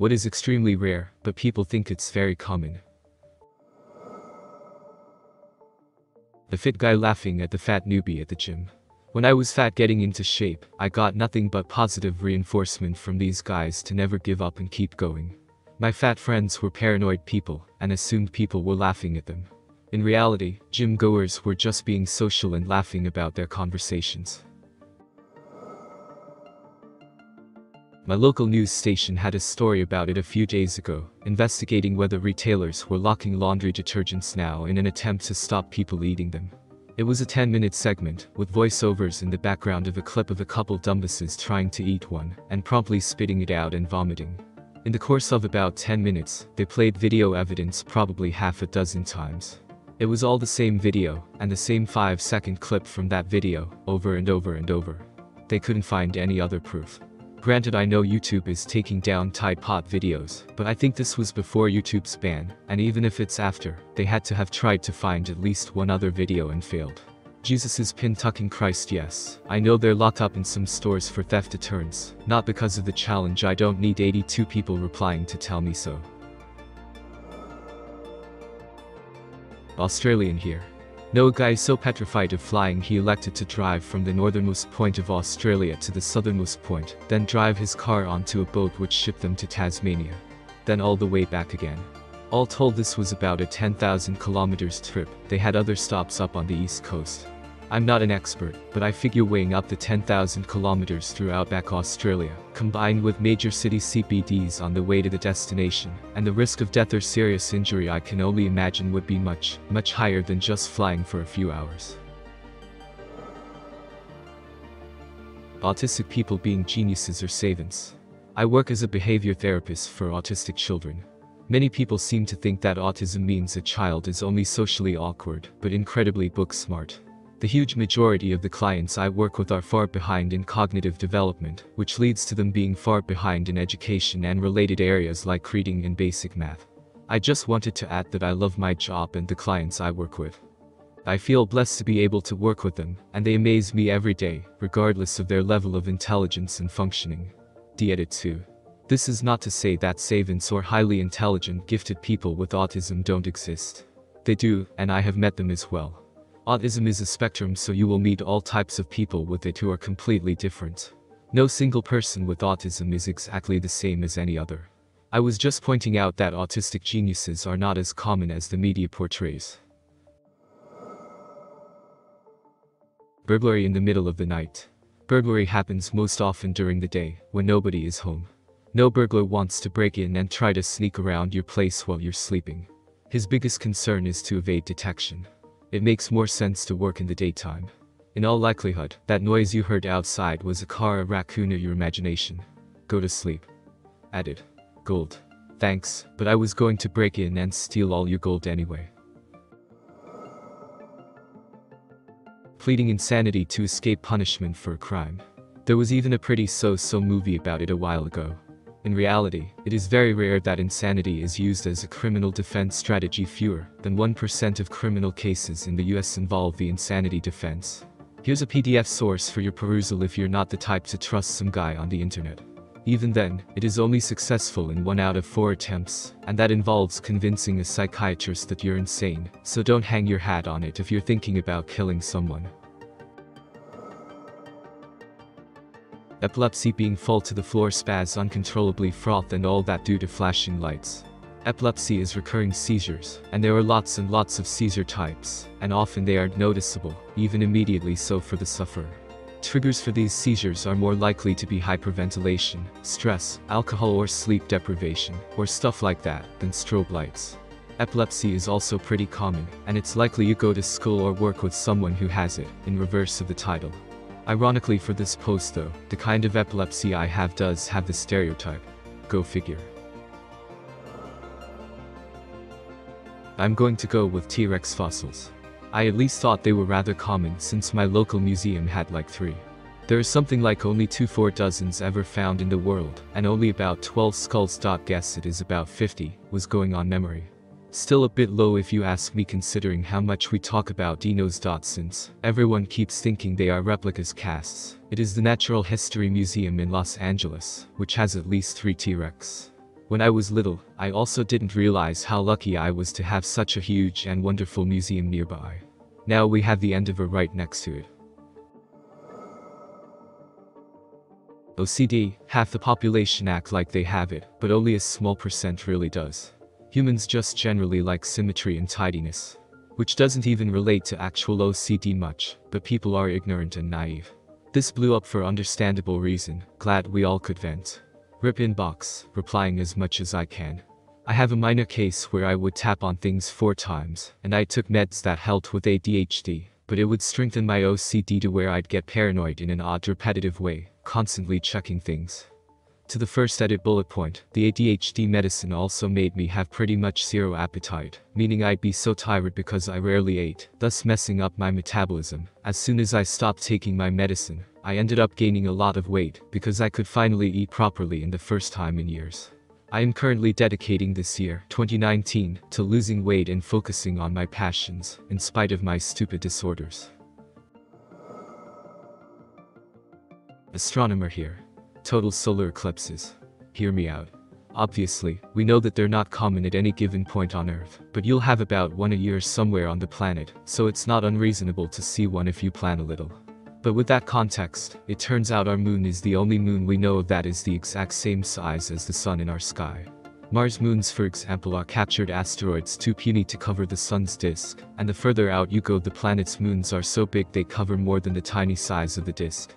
What is extremely rare, but people think it's very common. The fit guy laughing at the fat newbie at the gym. When I was fat getting into shape, I got nothing but positive reinforcement from these guys to never give up and keep going. My fat friends were paranoid people and assumed people were laughing at them. In reality, gym goers were just being social and laughing about their conversations. My local news station had a story about it a few days ago, investigating whether retailers were locking laundry detergents now in an attempt to stop people eating them. It was a 10-minute segment, with voiceovers in the background of a clip of a couple dumbasses trying to eat one, and promptly spitting it out and vomiting. In the course of about 10 minutes, they played video evidence probably half a dozen times. It was all the same video, and the same 5-second clip from that video, over and over and over. They couldn't find any other proof. Granted, I know YouTube is taking down Tide Pod videos, but I think this was before YouTube's ban, and even if it's after, they had to have tried to find at least one other video and failed. Jesus's pin-tucking Christ. Yes, I know they're locked up in some stores for theft deterrents, not because of the challenge. I don't need 82 people replying to tell me so. Australian here. Know a guy so petrified of flying he elected to drive from the northernmost point of Australia to the southernmost point, then drive his car onto a boat which shipped them to Tasmania. Then all the way back again. All told, this was about a 10,000 kilometers trip. They had other stops up on the east coast. I'm not an expert, but I figure weighing up the 10,000 kilometers through outback Australia, combined with major city CBDs on the way to the destination, and the risk of death or serious injury, I can only imagine would be much, much higher than just flying for a few hours. Autistic people being geniuses or savants. I work as a behavior therapist for autistic children. Many people seem to think that autism means a child is only socially awkward, but incredibly book smart. The huge majority of the clients I work with are far behind in cognitive development, which leads to them being far behind in education and related areas like reading and basic math. I just wanted to add that I love my job and the clients I work with. I feel blessed to be able to work with them, and they amaze me every day, regardless of their level of intelligence and functioning. Edit 2. This is not to say that savants or highly intelligent, gifted people with autism don't exist. They do, and I have met them as well. Autism is a spectrum, so you will meet all types of people with it who are completely different. No single person with autism is exactly the same as any other. I was just pointing out that autistic geniuses are not as common as the media portrays. Burglary in the middle of the night. Burglary happens most often during the day, when nobody is home. No burglar wants to break in and try to sneak around your place while you're sleeping. His biggest concern is to evade detection. It makes more sense to work in the daytime. In all likelihood, that noise you heard outside was a car, a raccoon, or your imagination. Go to sleep. Added. Gold. Thanks, but I was going to break in and steal all your gold anyway. Pleading insanity to escape punishment for a crime. There was even a pretty so-so movie about it a while ago. In reality, it is very rare that insanity is used as a criminal defense strategy. Fewer than 1% of criminal cases in the US involve the insanity defense. Here's a PDF source for your perusal if you're not the type to trust some guy on the internet. Even then, it is only successful in 1 out of 4 attempts, and that involves convincing a psychiatrist that you're insane, so don't hang your hat on it if you're thinking about killing someone. Epilepsy being fall to the floor, spaz, uncontrollably froth, and all that due to flashing lights. Epilepsy is recurring seizures, and there are lots and lots of seizure types, and often they aren't noticeable, even immediately so for the sufferer. Triggers for these seizures are more likely to be hyperventilation, stress, alcohol or sleep deprivation, or stuff like that, than strobe lights. Epilepsy is also pretty common, and it's likely you go to school or work with someone who has it, in reverse of the title. Ironically for this post though, the kind of epilepsy I have does have the stereotype. Go figure. I'm going to go with T-Rex fossils. I at least thought they were rather common since my local museum had like 3. There is something like only 2-4 dozens ever found in the world, and only about 12 skulls. Guess it is about 50, was going on memory. Still a bit low if you ask me, considering how much we talk about dinos. Since everyone keeps thinking they are replicas casts, it is the Natural History Museum in Los Angeles, which has at least 3 T-Rex. When I was little, I also didn't realize how lucky I was to have such a huge and wonderful museum nearby. Now we have the Endeavour right next to it. OCD, half the population act like they have it, but only a small percent really does. Humans just generally like symmetry and tidiness, which doesn't even relate to actual OCD much, but people are ignorant and naive. This blew up for understandable reason, glad we all could vent. Rip inbox, replying as much as I can. I have a minor case where I would tap on things 4 times, and I took meds that helped with ADHD, but it would strengthen my OCD to where I'd get paranoid in an odd repetitive way, constantly checking things. To the first edit bullet point, the ADHD medicine also made me have pretty much zero appetite, meaning I'd be so tired because I rarely ate, thus messing up my metabolism. As soon as I stopped taking my medicine, I ended up gaining a lot of weight because I could finally eat properly in the first time in years. I am currently dedicating this year, 2019, to losing weight and focusing on my passions, in spite of my stupid disorders. Astronomer here. Total solar eclipses. Hear me out. Obviously, we know that they're not common at any given point on Earth, but you'll have about one a year somewhere on the planet, so it's not unreasonable to see one if you plan a little. But with that context, it turns out our moon is the only moon we know of that is the exact same size as the sun in our sky. Mars moons, for example, are captured asteroids too puny to cover the sun's disk, and the further out you go, the planet's moons are so big they cover more than the tiny size of the disk.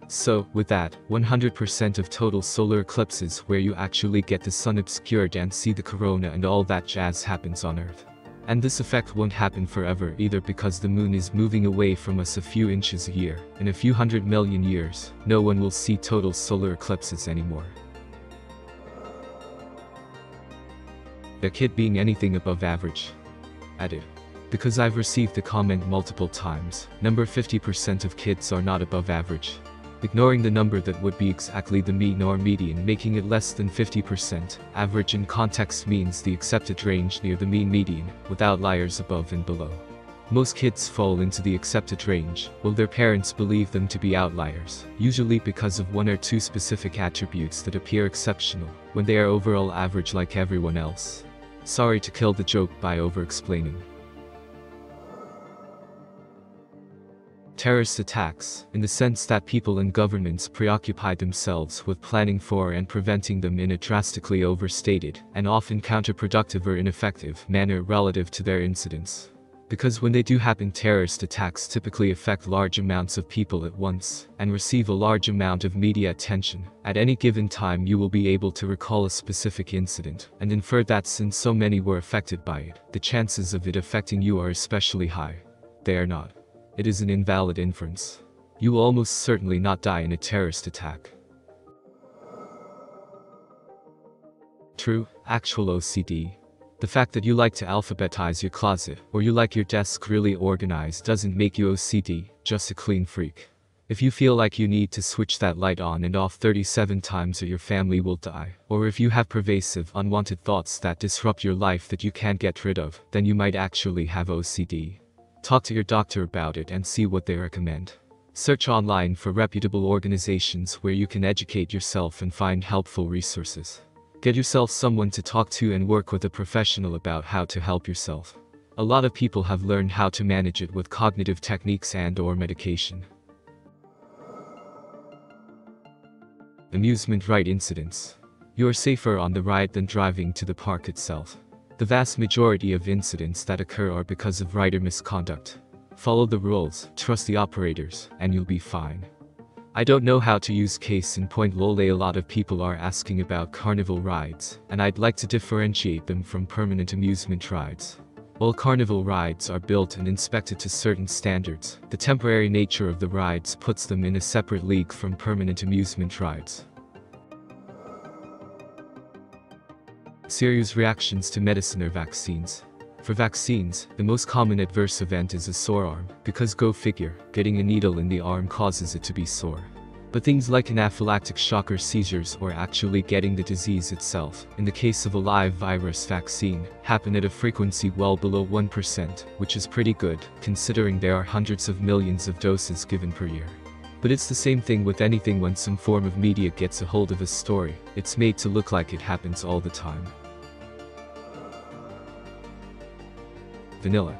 So, with that, 100% of total solar eclipses where you actually get the sun obscured and see the corona and all that jazz happens on Earth. And this effect won't happen forever either, because the moon is moving away from us a few inches a year. In a few 100 million years, no one will see total solar eclipses anymore. The kid being anything above average. Added. Because I've received the comment multiple times, number 50% of kids are not above average. Ignoring the number that would be exactly the mean or median, making it less than 50%, average in context means the accepted range near the mean median, with outliers above and below. Most kids fall into the accepted range, while their parents believe them to be outliers, usually because of 1 or 2 specific attributes that appear exceptional, when they are overall average like everyone else. Sorry to kill the joke by over-explaining. Terrorist attacks, in the sense that people and governments preoccupy themselves with planning for and preventing them in a drastically overstated, and often counterproductive or ineffective, manner relative to their incidence. Because when they do happen, terrorist attacks typically affect large amounts of people at once, and receive a large amount of media attention. At any given time you will be able to recall a specific incident, and infer that since so many were affected by it, the chances of it affecting you are especially high. They are not. It is an invalid inference. You will almost certainly not die in a terrorist attack. True, actual OCD. The fact that you like to alphabetize your closet, or you like your desk really organized, doesn't make you OCD, just a clean freak. If you feel like you need to switch that light on and off 37 times or your family will die, or if you have pervasive, unwanted thoughts that disrupt your life that you can't get rid of, then you might actually have OCD. Talk to your doctor about it and see what they recommend. Search online for reputable organizations where you can educate yourself and find helpful resources. Get yourself someone to talk to and work with a professional about how to help yourself. A lot of people have learned how to manage it with cognitive techniques and/or medication. Amusement ride incidents. You are safer on the ride than driving to the park itself. The vast majority of incidents that occur are because of rider misconduct. Follow the rules, trust the operators, and you'll be fine. I don't know how to use case in point lol. A lot of people are asking about carnival rides, and I'd like to differentiate them from permanent amusement rides. While carnival rides are built and inspected to certain standards, the temporary nature of the rides puts them in a separate league from permanent amusement rides. Serious reactions to medicine or vaccines. For vaccines, the most common adverse event is a sore arm, because go figure, getting a needle in the arm causes it to be sore. But things like anaphylactic shock or seizures, or actually getting the disease itself, in the case of a live virus vaccine, happen at a frequency well below 1%, which is pretty good, considering there are hundreds of millions of doses given per year. But it's the same thing with anything. When some form of media gets a hold of a story, it's made to look like it happens all the time. Vanilla.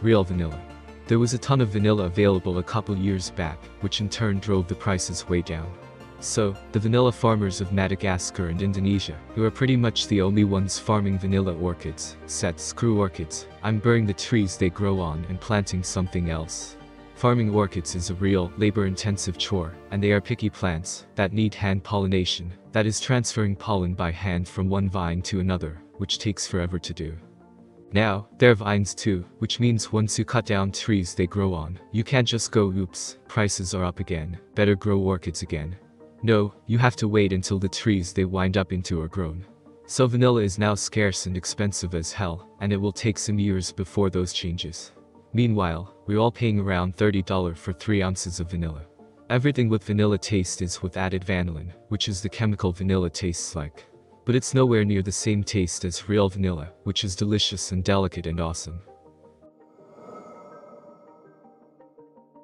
Real vanilla. There was a ton of vanilla available a couple years back, which in turn drove the prices way down. So, the vanilla farmers of Madagascar and Indonesia, who are pretty much the only ones farming vanilla orchids, said, "Screw orchids, I'm burning the trees they grow on and planting something else." Farming orchids is a real, labor-intensive chore, and they are picky plants that need hand pollination, that is transferring pollen by hand from one vine to another, which takes forever to do. Now, there are vines too, which means once you cut down trees they grow on, you can't just go, "Oops, prices are up again, better grow orchids again." No, you have to wait until the trees they wind up into are grown. So vanilla is now scarce and expensive as hell, and it will take some years before those changes. Meanwhile, we're all paying around $30 for 3 ounces of vanilla. Everything with vanilla taste is with added vanillin, which is the chemical vanilla tastes like. But it's nowhere near the same taste as real vanilla, which is delicious and delicate and awesome.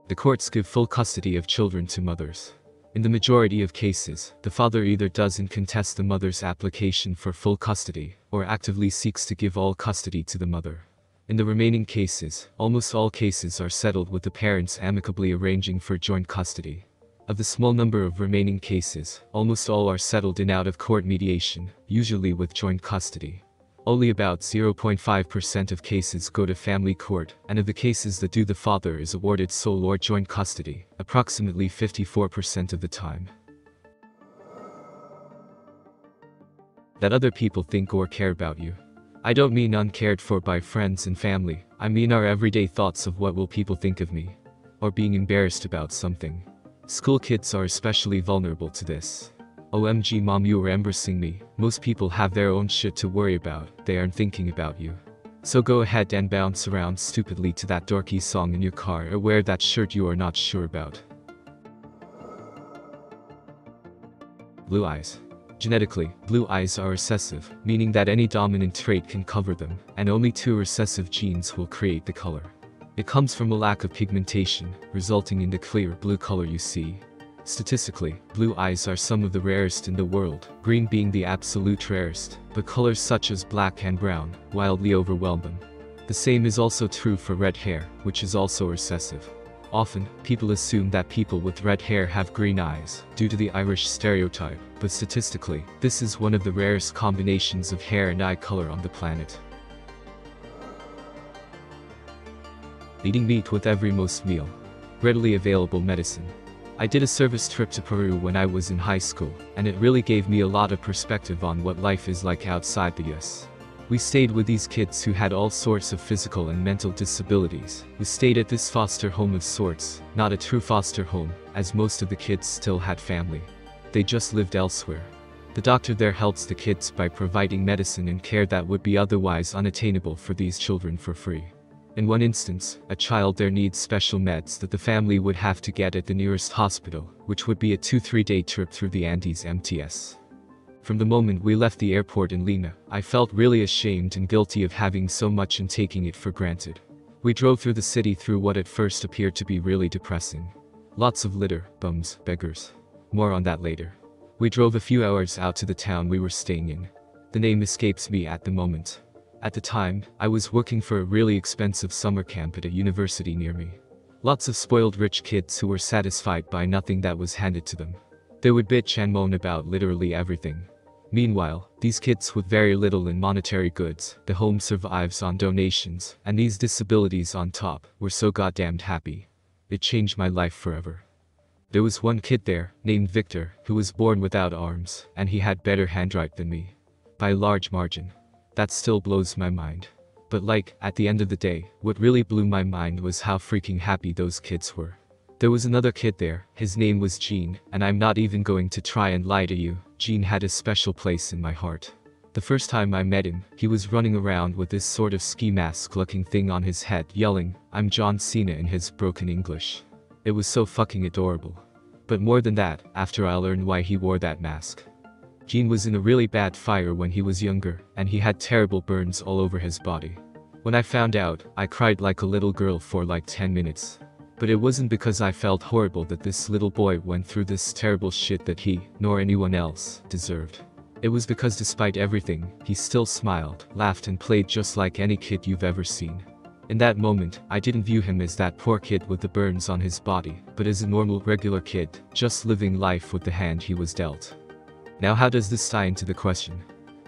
The courts give full custody of children to mothers. In the majority of cases, the father either doesn't contest the mother's application for full custody, or actively seeks to give all custody to the mother. In the remaining cases, almost all cases are settled with the parents amicably arranging for joint custody. Of the small number of remaining cases, almost all are settled in out-of-court mediation, usually with joint custody. Only about 0.5% of cases go to family court, and of the cases that do, the father is awarded sole or joint custody, approximately 54% of the time. That other people think or care about you. I don't mean uncared for by friends and family, I mean our everyday thoughts of what will people think of me, or being embarrassed about something. School kids are especially vulnerable to this. "OMG mom, you were embarrassing me." Most people have their own shit to worry about, they aren't thinking about you. So go ahead and bounce around stupidly to that dorky song in your car, or wear that shirt you are not sure about. Blue eyes. Genetically, blue eyes are recessive, meaning that any dominant trait can cover them, and only 2 recessive genes will create the color. It comes from a lack of pigmentation, resulting in the clear blue color you see. Statistically, blue eyes are some of the rarest in the world, green being the absolute rarest, but colors such as black and brown wildly overwhelm them. The same is also true for red hair, which is also recessive. Often, people assume that people with red hair have green eyes, due to the Irish stereotype, but statistically, this is one of the rarest combinations of hair and eye color on the planet. Eating meat with every most meal. Readily available medicine. I did a service trip to Peru when I was in high school, and it really gave me a lot of perspective on what life is like outside the US. We stayed with these kids who had all sorts of physical and mental disabilities. We stayed at this foster home of sorts, not a true foster home, as most of the kids still had family. They just lived elsewhere. The doctor there helps the kids by providing medicine and care that would be otherwise unattainable for these children for free. In one instance, a child there needs special meds that the family would have to get at the nearest hospital, which would be a 2-3 day trip through the Andes MTS. From the moment we left the airport in Lima, I felt really ashamed and guilty of having so much and taking it for granted. We drove through the city through what at first appeared to be really depressing. Lots of litter, bums, beggars. More on that later. We drove a few hours out to the town we were staying in. The name escapes me at the moment. At the time, I was working for a really expensive summer camp at a university near me. Lots of spoiled rich kids who were satisfied by nothing that was handed to them. They would bitch and moan about literally everything. Meanwhile, these kids with very little in monetary goods, the home survives on donations, and these disabilities on top, were so goddamned happy. It changed my life forever. There was one kid there, named Victor, who was born without arms, and he had better handwriting than me. By a large margin. That still blows my mind. But like, at the end of the day, what really blew my mind was how freaking happy those kids were. There was another kid there, his name was Gene, and I'm not even going to try and lie to you, Gene had a special place in my heart. The first time I met him, he was running around with this sort of ski mask looking thing on his head, yelling, "I'm John Cena" in his broken English. It was so fucking adorable. But more than that, after I learned why he wore that mask. Gene was in a really bad fire when he was younger, and he had terrible burns all over his body. When I found out, I cried like a little girl for like 10 minutes. But it wasn't because I felt horrible that this little boy went through this terrible shit that he, nor anyone else, deserved. It was because despite everything, he still smiled, laughed and played just like any kid you've ever seen. In that moment, I didn't view him as that poor kid with the burns on his body, but as a normal, regular kid, just living life with the hand he was dealt. Now how does this tie into the question?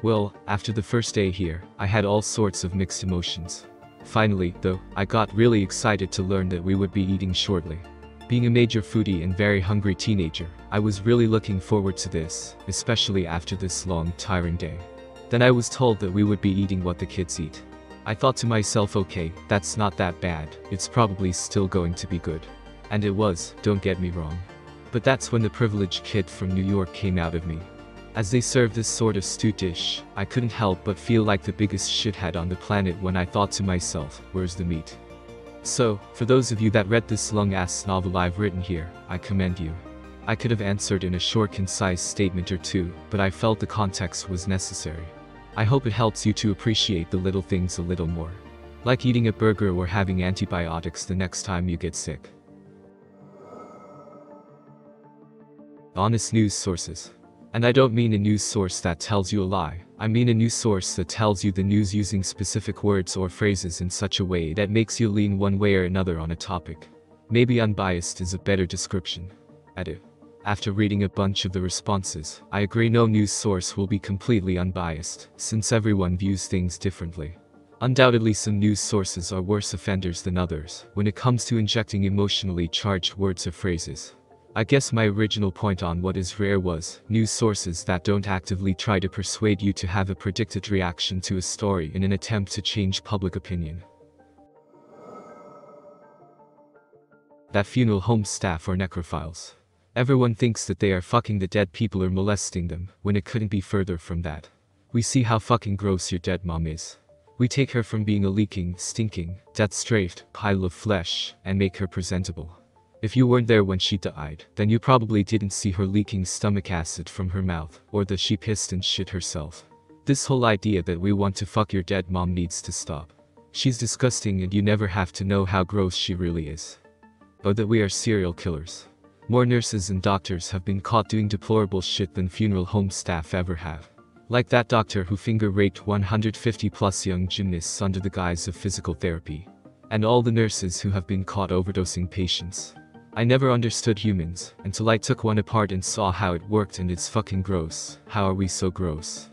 Well, after the first day here, I had all sorts of mixed emotions. Finally, though, I got really excited to learn that we would be eating shortly. Being a major foodie and very hungry teenager, I was really looking forward to this, especially after this long, tiring day. Then I was told that we would be eating what the kids eat. I thought to myself, okay, that's not that bad, it's probably still going to be good. And it was, don't get me wrong. But that's when the privileged kid from New York came out of me. As they served this sort of stew dish, I couldn't help but feel like the biggest shithead on the planet when I thought to myself, where's the meat? So, for those of you that read this long-ass novel I've written here, I commend you. I could have answered in a short, concise statement or two, but I felt the context was necessary. I hope it helps you to appreciate the little things a little more. Like eating a burger or having antibiotics the next time you get sick. Honest news sources. And I don't mean a news source that tells you a lie, I mean a news source that tells you the news using specific words or phrases in such a way that makes you lean one way or another on a topic. Maybe unbiased is a better description. Edit. After reading a bunch of the responses, I agree no news source will be completely unbiased, since everyone views things differently. Undoubtedly some news sources are worse offenders than others, when it comes to injecting emotionally charged words or phrases. I guess my original point on what is rare was, news sources that don't actively try to persuade you to have a predicted reaction to a story in an attempt to change public opinion. That funeral home staff are necrophiles. Everyone thinks that they are fucking the dead people or molesting them, when it couldn't be further from that. We see how fucking gross your dead mom is. We take her from being a leaking, stinking, death-strafed pile of flesh, and make her presentable. If you weren't there when she died, then you probably didn't see her leaking stomach acid from her mouth, or that she pissed and shit herself. This whole idea that we want to fuck your dead mom needs to stop. She's disgusting and you never have to know how gross she really is. Or that we are serial killers. More nurses and doctors have been caught doing deplorable shit than funeral home staff ever have. Like that doctor who finger-raped 150 plus young gymnasts under the guise of physical therapy. And all the nurses who have been caught overdosing patients. I never understood humans, until I took one apart and saw how it worked, and it's fucking gross. How are we so gross?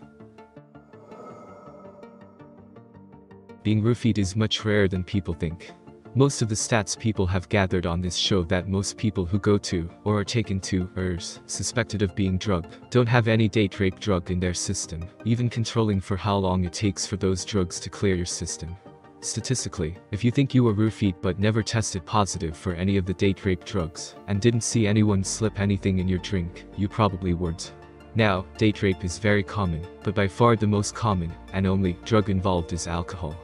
Being roofied is much rarer than people think. Most of the stats people have gathered on this show that most people who go to, or are taken to, ERs, suspected of being drugged, don't have any date rape drug in their system, even controlling for how long it takes for those drugs to clear your system. Statistically, if you think you were roofied but never tested positive for any of the date rape drugs, and didn't see anyone slip anything in your drink, you probably weren't. Now, date rape is very common, but by far the most common, and only, drug involved is alcohol.